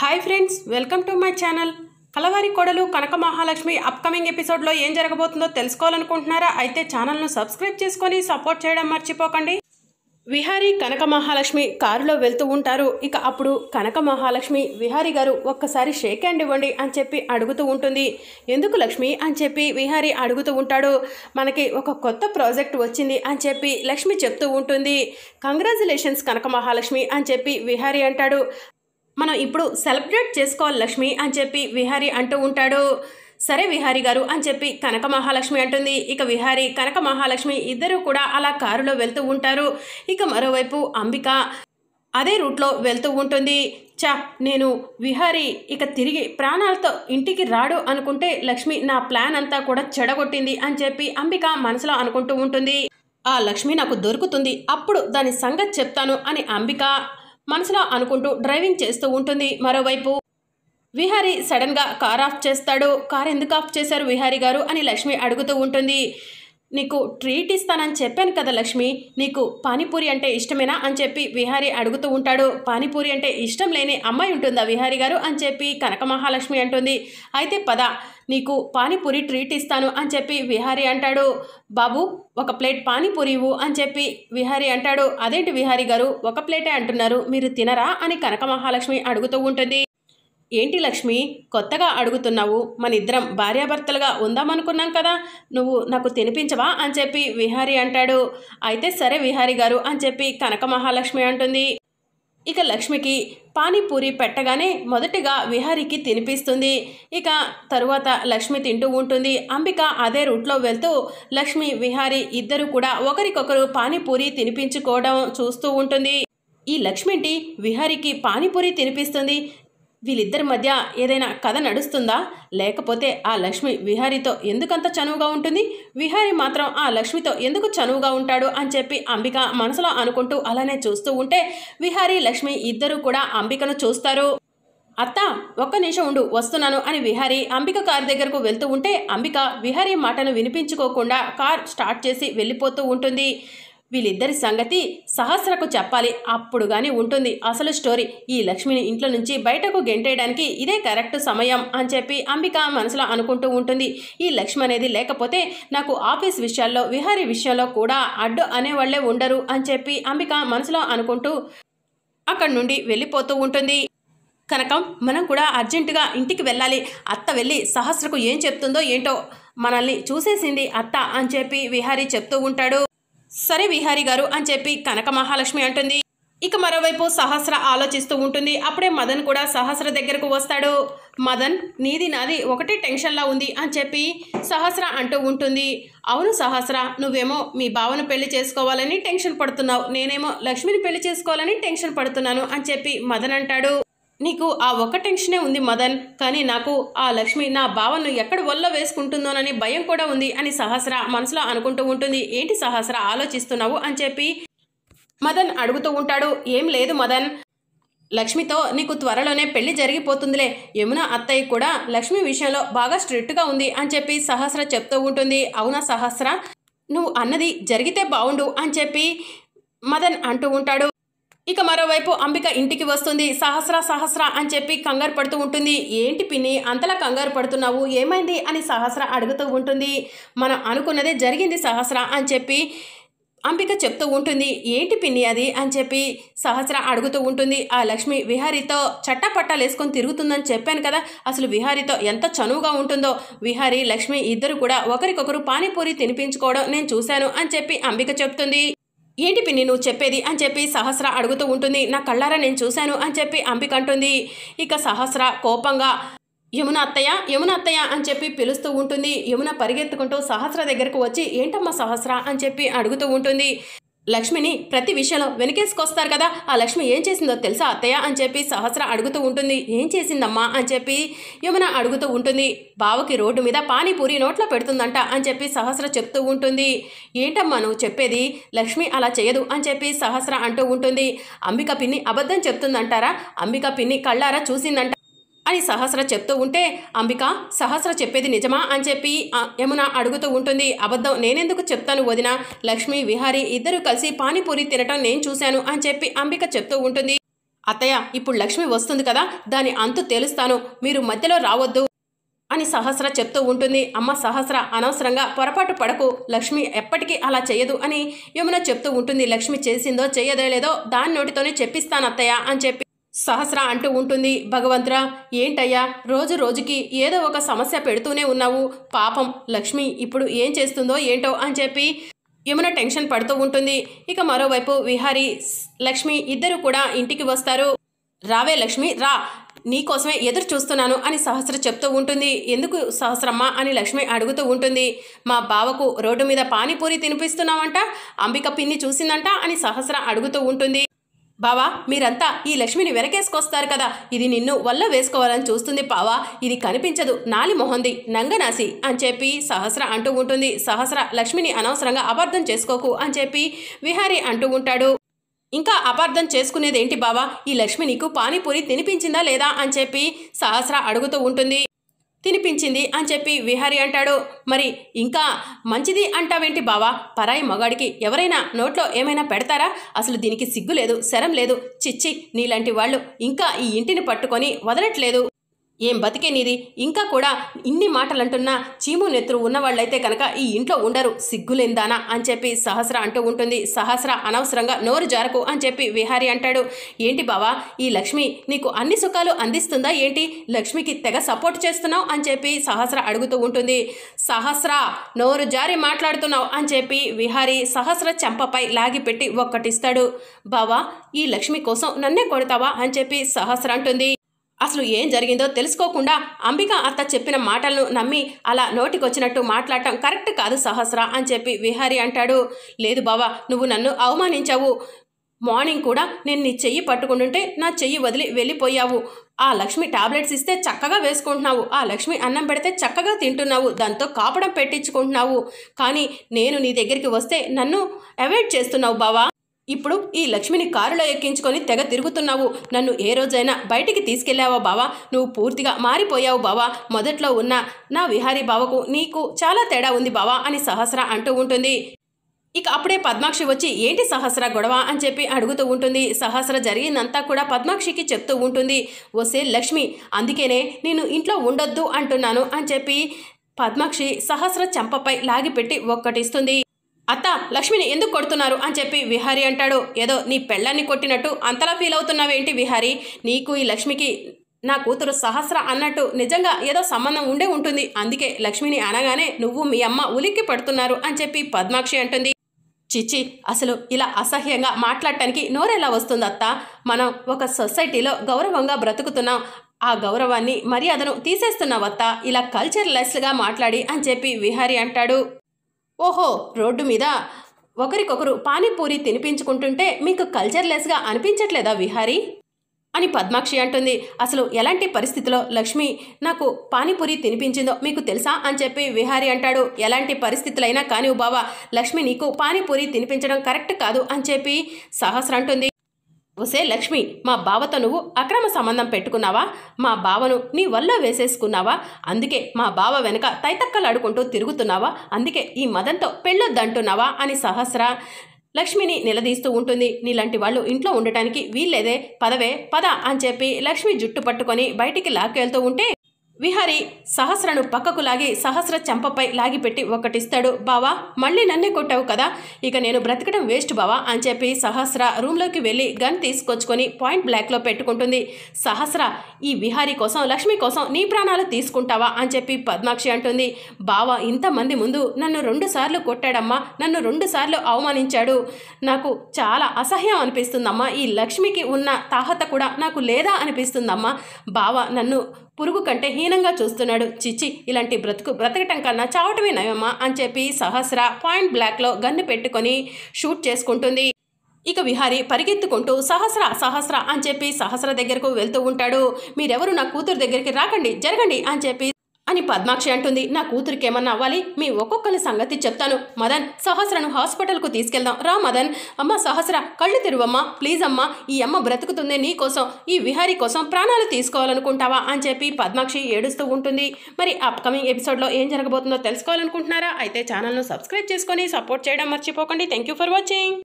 Hi friends, welcome to my channel. Kalavari Kodalu Kanaka Mahalakshmi upcoming ఎపిసోడ్లో ఏం జరగబోతుందో తెలుసుకోవాలనుకుంటున్నారా? అయితే ఛానల్ను సబ్స్క్రైబ్ చేసుకొని సపోర్ట్ చేయడం మర్చిపోకండి. విహారీ కనక మహాలక్ష్మి కారులో వెళ్తూ ఉంటారు. ఇక అప్పుడు కనక మహాలక్ష్మి విహారీ గారు ఒక్కసారి షేక్ హ్యాండ్ ఇవ్వండి అని చెప్పి అడుగుతూ ఉంటుంది. ఎందుకు లక్ష్మి అని చెప్పి విహారీ అడుగుతూ ఉంటాడు. మనకి ఒక కొత్త ప్రాజెక్ట్ వచ్చింది అని చెప్పి లక్ష్మి చెప్తూ ఉంటుంది. కంగ్రాచులేషన్స్ కనక మహాలక్ష్మి అని చెప్పి విహారీ అంటాడు. మనం ఇప్పుడు సెలబ్రేట్ చేసుకోవాలి లక్ష్మి అని చెప్పి విహారీ అంటూ ఉంటాడు. సరే విహారీ గారు అని చెప్పి కనక మహాలక్ష్మి అంటుంది. ఇక విహారీ కనక మహాలక్ష్మి ఇద్దరు కూడా అలా కారులో వెళ్తూ ఉంటారు. ఇక మరోవైపు అంబిక అదే రూట్లో వెళ్తూ ఉంటుంది. నేను విహారీ ఇక తిరిగి ప్రాణాలతో ఇంటికి రాడు అనుకుంటే లక్ష్మి నా ప్లాన్ అంతా కూడా చెడగొట్టింది అని చెప్పి అంబిక మనసులో అనుకుంటూ ఉంటుంది. ఆ లక్ష్మి నాకు దొరుకుతుంది, అప్పుడు దాని సంగతి చెప్తాను అని అంబిక మనసులో అనుకుంటూ డ్రైవింగ్ చేస్తూ ఉంటుంది. మరోవైపు విహారీ సడన్గా కార్ ఆఫ్ చేస్తాడు. కార్ ఎందుకు ఆఫ్ చేశారు విహారీ గారు అని లక్ష్మి అడుగుతూ ఉంటుంది. నీకు ట్రీట్ ఇస్తానని చెప్పాను కదా లక్ష్మి, నీకు పానీపూరి అంటే ఇష్టమేనా అని చెప్పి విహారీ అడుగుతూ ఉంటాడు. పానీపూరి అంటే ఇష్టం లేని అమ్మాయి ఉంటుందా విహారీ గారు అని చెప్పి కనక మహాలక్ష్మి అంటుంది. అయితే పద, నీకు పానీపూరి ట్రీట్ ఇస్తాను అని చెప్పి విహారీ అంటాడు. బాబు ఒక ప్లేట్ పానీపూరి ఇవ్వు అని చెప్పి విహారీ అంటాడు. అదేంటి విహారీ గారు ఒక ప్లేటే అంటున్నారు, మీరు తినరా అని కనక మహాలక్ష్మి అడుగుతూ ఉంటుంది. ఏంటి లక్ష్మి కొత్తగా అడుగుతున్నావు, మన ఇద్దరం భార్యాభర్తలుగా ఉందామనుకున్నాం కదా, నువ్వు నాకు తినిపించవా అని చెప్పి విహారీ అంటాడు. అయితే సరే విహారీ గారు అని చెప్పి కనక మహాలక్ష్మి అంటుంది. ఇక లక్ష్మికి పానీపూరి పెట్టగానే మొదటిగా విహారీకి తినిపిస్తుంది. ఇక తరువాత లక్ష్మి తింటూ ఉంటుంది. అంబిక అదే రూట్లో వెళ్తూ లక్ష్మి విహారీ ఇద్దరు కూడా ఒకరికొకరు పానీపూరి తినిపించుకోవడం చూస్తూ ఉంటుంది. ఈ లక్ష్మింటి విహారీకి పానీపూరి తినిపిస్తుంది, వీళ్ళిద్దరి మధ్య ఏదైనా కథ నడుస్తుందా, లేకపోతే ఆ లక్ష్మి విహారీతో ఎందుకంత చనువుగా ఉంటుంది, విహారీ మాత్రం ఆ లక్ష్మితో ఎందుకు చనువుగా ఉంటాడు అని చెప్పి అంబిక మనసులో అనుకుంటూ అలానే చూస్తూ ఉంటే విహారీ లక్ష్మి ఇద్దరు కూడా అంబికను చూస్తారు. అత్త ఒక్క నిమిషం ఉండు వస్తున్నాను అని విహారీ అంబిక కారు దగ్గరకు వెళ్తూ ఉంటే అంబిక విహారీ మాటను వినిపించుకోకుండా కార్ స్టార్ట్ చేసి వెళ్ళిపోతూ ఉంటుంది. వీళ్ళిద్దరి సంగతి సహస్రకు చెప్పాలి, అప్పుడు కానీ ఉంటుంది అసలు స్టోరీ. ఈ లక్ష్మిని ఇంట్లో నుంచి బయటకు గెంటేయడానికి ఇదే కరెక్ట్ సమయం అని చెప్పి అంబిక మనసులో అనుకుంటూ ఉంటుంది. ఈ లక్ష్మి అనేది లేకపోతే నాకు ఆఫీస్ విషయాల్లో విహారీ విషయంలో కూడా అడ్డు అనేవాళ్లే ఉండరు అని చెప్పి అంబిక మనసులో అనుకుంటూ అక్కడి నుండి వెళ్ళిపోతూ ఉంటుంది. కనకం మనం కూడా అర్జెంటుగా ఇంటికి వెళ్ళాలి, అత్త వెళ్ళి సహస్రకు ఏం చెప్తుందో ఏంటో, మనల్ని చూసేసింది అత్త అని చెప్పి విహారీ చెప్తూ ఉంటాడు. సరే విహారీ గారు అని చెప్పి కనక మహాలక్ష్మి అంటుంది. ఇక మరోవైపు సహస్ర ఆలోచిస్తూ ఉంటుంది. అప్పుడే మదన్ కూడా సహస్ర దగ్గరకు వస్తాడు. మదన్ నీది నాది ఒకటే టెన్షన్లా ఉంది అని చెప్పి సహస్ర అంటూ ఉంటుంది. అవును సహస్ర, నువ్వేమో మీ బావను పెళ్లి చేసుకోవాలని టెన్షన్ పడుతున్నావు, నేనేమో లక్ష్మిని పెళ్లి చేసుకోవాలని టెన్షన్ పడుతున్నాను అని చెప్పి మదన్ అంటాడు. నీకు ఆ ఒక్క టెన్షనే ఉంది మదన్, కానీ నాకు ఆ లక్ష్మి నా భావను ఎక్కడ వల్ల వేసుకుంటుందోనని భయం కూడా ఉంది అని సహస్ర మనసులో అనుకుంటూ ఉంటుంది. ఏంటి సహస్ర ఆలోచిస్తున్నావు అని చెప్పి మదన్ అడుగుతూ ఉంటాడు. ఏం లేదు మదన్, లక్ష్మితో నీకు త్వరలోనే పెళ్లి జరిగిపోతుందిలే, యమున అత్తయ్య కూడా లక్ష్మి విషయంలో బాగా స్ట్రిక్ట్గా ఉంది అని చెప్పి సహస్ర చెప్తూ ఉంటుంది. అవునా సహస్ర, నువ్వు అన్నది జరిగితే బావుండు అని చెప్పి మదన్ అంటూ ఉంటాడు. ఇక మరోవైపు అంబిక ఇంటికి వస్తుంది. సహస్ర అని చెప్పి కంగారు పడుతూ ఉంటుంది. ఏంటి పిన్ని అంతలా కంగారు పడుతున్నావు, ఏమైంది అని సహస్ర అడుగుతూ ఉంటుంది. మనం అనుకున్నదే జరిగింది సహస్ర అని చెప్పి అంబిక చెప్తూ ఉంటుంది. ఏంటి పిన్ని అది అని చెప్పి సహస్ర అడుగుతూ ఉంటుంది. ఆ లక్ష్మి విహారీతో చట్టపట్టాలు వేసుకొని తిరుగుతుందని చెప్పాను కదా, అసలు విహారీతో ఎంత చనువుగా ఉంటుందో, విహారీ లక్ష్మి ఇద్దరు కూడా ఒకరికొకరు పానీపూరి తినిపించుకోవడం నేను చూశాను అని చెప్పి అంబిక చెప్తుంది. ఏంటి పిన్ని నువ్వు చెప్పేది అని చెప్పి సహస్ర అడుగుతూ ఉంటుంది. నా కళ్ళారా నేను చూశాను అని చెప్పి అంబిక అంటుంది. ఇక సహస్ర కోపంగా యమున అత్తయ్య అని చెప్పి పిలుస్తూ ఉంటుంది. యమున పరిగెత్తుకుంటూ సహస్ర దగ్గరకు వచ్చి ఏంటమ్మా సహస్ర అని చెప్పి అడుగుతూ ఉంటుంది. లక్ష్మిని ప్రతి విషయంలో వెనకేసుకొస్తారు కదా, ఆ లక్ష్మి ఏం చేసిందో తెలుసా అత్తయ్య అని చెప్పి సహస్ర అడుగుతూ ఉంటుంది. ఏం చేసిందమ్మా అని చెప్పి యమున అడుగుతూ ఉంటుంది. బావకి రోడ్డు మీద పానీపూరి నోట్లో పెడుతుందంట అని చెప్పి సహస్ర చెప్తూ ఉంటుంది. ఏంటమ్మా నువ్వు చెప్పేది, లక్ష్మి అలా చేయదు అని చెప్పి సహస్ర అంటూ ఉంటుంది. అంబిక పిన్ని అబద్ధం చెప్తుందంటారా, అంబిక పిన్ని కళ్ళారా చూసిందంట అని సహస్ర చెప్తూ ఉంటే అంబిక సహస్ర చెప్పేది నిజమా అని చెప్పి యమున అడుగుతూ ఉంటుంది. అబద్ధం నేనెందుకు చెప్తాను వదిన, లక్ష్మి విహారీ ఇద్దరు కలిసి పానీపూరి తినటం నేను చూశాను అని చెప్పి అంబిక చెప్తూ ఉంటుంది. అత్తయ్య ఇప్పుడు లక్ష్మి వస్తుంది కదా, దాని అంతు తేలుస్తాను, మీరు మధ్యలో రావద్దు అని సహస్ర చెప్తూ ఉంటుంది. అమ్మ సహస్ర, అనవసరంగా పొరపాటు పడకు, లక్ష్మి ఎప్పటికీ అలా చేయదు అని యమున చెప్తూ ఉంటుంది. లక్ష్మి చేసిందో చేయలేదో దాని నోటితోనే చెప్పిస్తాను అత్తయ్య అని చెప్పి సహస్ర అంటూ ఉంటుంది. భగవంతురా, ఏంటయ్యా రోజు రోజుకి ఏదో ఒక సమస్య పెడుతూనే ఉన్నావు, పాపం లక్ష్మి ఇప్పుడు ఏం చేస్తుందో ఏంటో అని చెప్పి యమున టెన్షన్ పడుతూ ఉంటుంది. ఇక మరోవైపు విహారీ లక్ష్మి ఇద్దరు కూడా ఇంటికి వస్తారు. రావే లక్ష్మి రా, నీకోసమే ఎదురు చూస్తున్నాను అని సహస్ర చెప్తూ ఉంటుంది. ఎందుకు సహస్రమ్మ అని లక్ష్మి అడుగుతూ ఉంటుంది. మా బావకు రోడ్డు మీద పానీపూరి తినిపిస్తున్నావంట, అంబిక పిన్ని చూసిందంట అని సహస్ర అడుగుతూ ఉంటుంది. బావా, మీరంతా ఈ లక్ష్మిని వెనకేసుకొస్తారు కదా, ఇది నిన్ను వల్ల వేసుకోవాలని చూస్తుంది బావా, ఇది కనిపించదు, నాలి మొహంది, నంగనాసి అని చెప్పి సహస్ర అంటూ ఉంటుంది. సహస్ర, లక్ష్మిని అనవసరంగా అపార్థం చేసుకోకు అని చెప్పి విహారీ అంటూ ఉంటాడు. ఇంకా అపార్థం చేసుకునేదేంటి బావా, ఈ లక్ష్మి నీకు పానీపూరి తినిపించిందా లేదా అని చెప్పి సహస్ర అడుగుతూ ఉంటుంది. తినిపించింది అని చెప్పి విహారీ అంటాడు. మరి ఇంకా మంచిది అంటావేంటి బావా, పరాయి మగాడికి ఎవరైనా నోట్లో ఏమైనా పెడతారా, అసలు దీనికి సిగ్గు లేదు, శరం లేదు, చిచ్చి నీలాంటి వాళ్ళు ఇంకా ఈ ఇంటిని పట్టుకొని వదలట్లేదు, ఏం బతికే నీది, ఇంకా కూడా ఇన్ని మాటలంటున్నా చీము నెత్తురు ఉన్నవాళ్ళైతే కనుక ఈ ఇంట్లో ఉండరు, సిగ్గులేందానా అని చెప్పి సహస్ర అంటూ ఉంటుంది. సహస్ర, అనవసరంగా నోరు జారకు అని చెప్పి విహారీ అంటాడు. ఏంటి బావా, ఈ లక్ష్మి నీకు అన్ని సుఖాలు అందిస్తుందా ఏంటి, లక్ష్మికి తెగ సపోర్ట్ చేస్తున్నావు అని చెప్పి సహస్ర అడుగుతూ ఉంటుంది. సహస్ర, నోరు జారి మాట్లాడుతున్నావు అని చెప్పి విహారీ సహస్ర చెంపపై లాగిపెట్టి ఒక్కటిస్తాడు. బావా, ఈ లక్ష్మి కోసం నన్నే కొడతావా అని చెప్పి సహస్ర అంటుంది. అసలు ఏం జరిగిందో తెలుసుకోకుండా అంబిక అత్త చెప్పిన మాటలను నమ్మి అలా నోటికొచ్చినట్టు మాట్లాడటం కరెక్ట్ కాదు సహస్ర అని చెప్పి విహారీ అంటాడు. లేదు బావా, నువ్వు నన్ను అవమానించావు, మార్నింగ్ కూడా నేను నీ చెయ్యి పట్టుకుంటుంటే నా చెయ్యి వదిలి వెళ్ళిపోయావు, ఆ లక్ష్మి టాబ్లెట్స్ ఇస్తే చక్కగా వేసుకుంటున్నావు, ఆ లక్ష్మి అన్నం పెడితే చక్కగా తింటున్నావు, దాంతో కాపడం పెట్టించుకుంటున్నావు, కానీ నేను నీ దగ్గరికి వస్తే నన్ను అవాయిడ్ చేస్తున్నావు బావా, ఇప్పుడు ఈ లక్ష్మిని కారులో ఎక్కించుకొని తెగ తిరుగుతున్నావు, నన్ను ఏ రోజైనా బయటికి తీసుకెళ్లావా బావా, నువ్వు పూర్తిగా మారిపోయావు బావా, మొదట్లో ఉన్న నా విహారీ బావకు నీకు చాలా తేడా ఉంది బావా అని సహస్ర అంటూ ఉంటుంది. ఇక అప్పుడే పద్మాక్షి వచ్చి ఏంటి సహస్ర గొడవ అని చెప్పి అడుగుతూ ఉంటుంది. సహస్ర జరిగిందంతా కూడా పద్మాక్షికి చెప్తూ ఉంటుంది. ఓసే లక్ష్మి, అందుకేనే నేను ఇంట్లో ఉండొద్దు అంటున్నాను అని చెప్పి పద్మాక్షి సహస్ర చెంపపై లాగిపెట్టి ఒక్కటిస్తుంది. అత్త, లక్ష్మిని ఎందుకు కొడుతున్నారు అని చెప్పి విహారీ అంటాడు. ఏదో నీ పెళ్ళాన్ని కొట్టినట్టు అంతలా ఫీల్ అవుతున్నావేంటి విహారీ, నీకు ఈ లక్ష్మికి నా కూతురు సహస్ర అన్నట్టు నిజంగా ఏదో సంబంధం ఉండే ఉంటుంది, అందుకే లక్ష్మిని అనగానే నువ్వు మీ అమ్మ ఉలిక్కి పడుతున్నారు అని చెప్పి పద్మాక్షి అంటుంది. చిచ్చి, అసలు ఇలా అసహ్యంగా మాట్లాడటానికి నోరెలా వస్తుంది అత్త, మనం ఒక సొసైటీలో గౌరవంగా బ్రతుకుతున్నాం, ఆ గౌరవాన్ని మర్యాదను తీసేస్తున్నావత్త, ఇలా కల్చర్ లెస్గా మాట్లాడి అని చెప్పి విహారీ అంటాడు. ఓహో, రోడ్డు మీద ఒకరికొకరు పానీపూరి తినిపించుకుంటుంటే మీకు కల్చర్లెస్గా అనిపించట్లేదా విహారీ అని పద్మాక్షి అంటుంది. అసలు ఎలాంటి పరిస్థితిలో లక్ష్మి నాకు పానీపూరి తినిపించిందో మీకు తెలుసా అని చెప్పి విహారీ అంటాడు. ఎలాంటి పరిస్థితులైనా కానివ్వు బావా, లక్ష్మి నీకు పానీపూరి తినిపించడం కరెక్ట్ కాదు అని చెప్పి సహస్ర అంటుంది. ఒసే లక్ష్మి, మా బావతో నువ్వు అక్రమ సంబంధం పెట్టుకున్నావా, మా బావను నీ వల్ల వేసేసుకున్నావా, అందుకే మా బావ వెనుక తైతక్కలాడుకుంటూ తిరుగుతున్నావా, అందుకే ఈ మదంతో పెళ్ళొద్దంటున్నావా అని సహస్ర లక్ష్మిని నిలదీస్తూ ఉంటుంది. నీలాంటి వాళ్ళు ఇంట్లో ఉండటానికి వీల్లేదే, పదవే పద అని చెప్పి లక్ష్మి జుట్టు పట్టుకొని బయటికి లాక్కెళ్తూ ఉంటే విహారీ సహస్రను పక్కకు లాగి సహస్ర చెంపపై లాగిపెట్టి ఒకటిస్తాడు. బావా, మళ్ళీ నన్నే కొట్టావు కదా, ఇక నేను బ్రతకడం వేస్ట్ బావా అని చెప్పి సహస్ర రూమ్లోకి వెళ్ళి గన్ తీసుకొచ్చుకొని పాయింట్ బ్లాక్లో పెట్టుకుంటుంది. సహస్ర, ఈ విహారీ కోసం లక్ష్మి కోసం నీ ప్రాణాలు తీసుకుంటావా అని చెప్పి పద్మాక్షి అంటుంది. బావా ఇంతమంది ముందు నన్ను 2 సార్లు కొట్టాడమ్మా, నన్ను 2 సార్లు అవమానించాడు, నాకు చాలా అసహ్యం అనిపిస్తుందమ్మా, ఈ లక్ష్మికి ఉన్న తాహత కూడా నాకు లేదా అనిపిస్తుందమ్మా, బావా నన్ను పురుగు కంటే హీనంగా చూస్తున్నాడు, చిచ్చి ఇలాంటి బ్రతకటం కన్నా చావటమే నయమా అని చెప్పి సహస్ర పాయింట్ బ్లాక్లో గన్ను పెట్టుకొని షూట్ చేసుకుంటుంది. ఇక విహారీ పరిగెత్తుకుంటూ సహస్ర సహస్ర అని చెప్పి సహస్ర దగ్గరకు వెళ్తూ ఉంటాడు. మీరెవరు నా కూతురు దగ్గరికి రాకండి, జరగండి అని చెప్పి అని పద్మాక్షి అంటుంది. నా కూతురికి ఏమన్నా అవ్వాలి, మీ ఒక్కొక్కరి సంగతి చెప్తాను, మదన్ సహస్రను హాస్పిటల్కు తీసుకెళ్దాం రా మదన్. అమ్మ సహస్ర కళ్ళు తెరువమ్మా ప్లీజ్ అమ్మా, ఈ అమ్మ బ్రతుకుతుంది నీ కోసం, ఈ విహారీ కోసం ప్రాణాలు తీసుకోవాలనుకుంటావా అని చెప్పి పద్మాక్షి ఏడుస్తూ ఉంటుంది. మరి అప్కమింగ్ ఎపిసోడ్లో ఏం జరగబోతుందో తెలుసుకోవాలనుకుంటున్నారా? అయితే ఛానల్ను సబ్స్క్రైబ్ చేసుకొని సపోర్ట్ చేయడం మర్చిపోకండి. Thank you for watching.